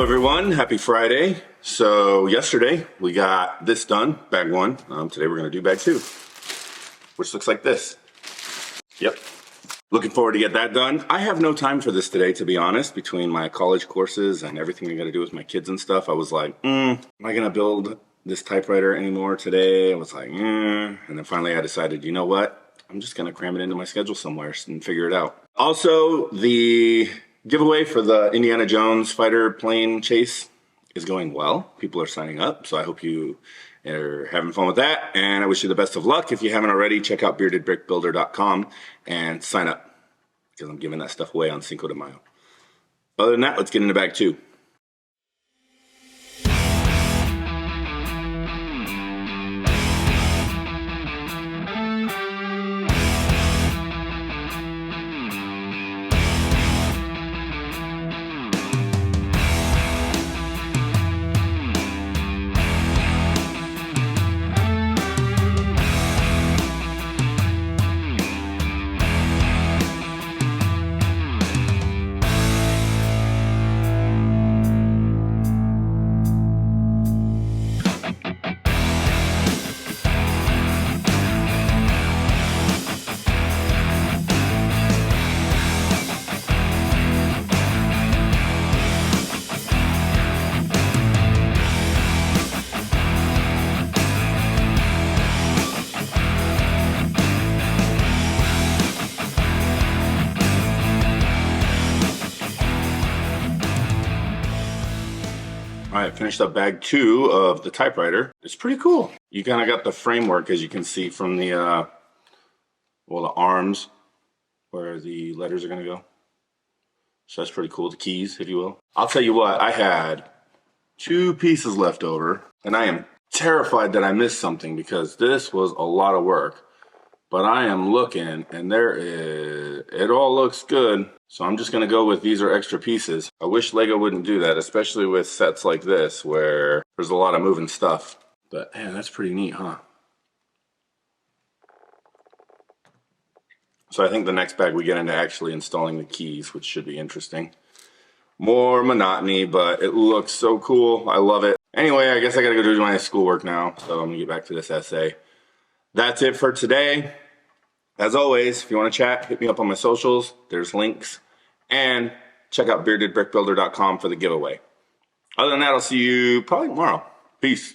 everyone, happy Friday. So yesterday we got this done, bag one. Today we're gonna do bag two, which looks like this. Yep, looking forward to get that done. I have no time for this today, to be honest, between my college courses and everything I gotta do with my kids and stuff. I was like, am I gonna build this typewriter anymore today? I was like, and then finally I decided, you know what? I'm just gonna cram it into my schedule somewhere and figure it out. Also, the giveaway for the Indiana Jones fighter plane chase is going well. People are signing up, so I hope you are having fun with that, and I wish you the best of luck. If you haven't already, check out beardedbrickbuilder.com and sign up, because I'm giving that stuff away on Cinco de Mayo. Other than that, let's get into bag two. All right, finished up bag two of the typewriter. It's pretty cool. You kind of got the framework, as you can see from the, the arms where the letters are gonna go. So that's pretty cool, the keys, if you will. I'll tell you what, I had 2 pieces left over, and I am terrified that I missed something because this was a lot of work. But I am looking, and it all looks good. So I'm just gonna go with these are extra pieces. I wish Lego wouldn't do that, especially with sets like this where there's a lot of moving stuff. But man, that's pretty neat, huh? So I think the next bag we get into actually installing the keys, which should be interesting. More monotony, but it looks so cool. I love it. Anyway, I guess I gotta go do my schoolwork now. So I'm gonna get back to this essay. That's it for today. As always, if you want to chat, hit me up on my socials. There's links. And check out beardedbrickbuilder.com for the giveaway. Other than that, I'll see you probably tomorrow. Peace.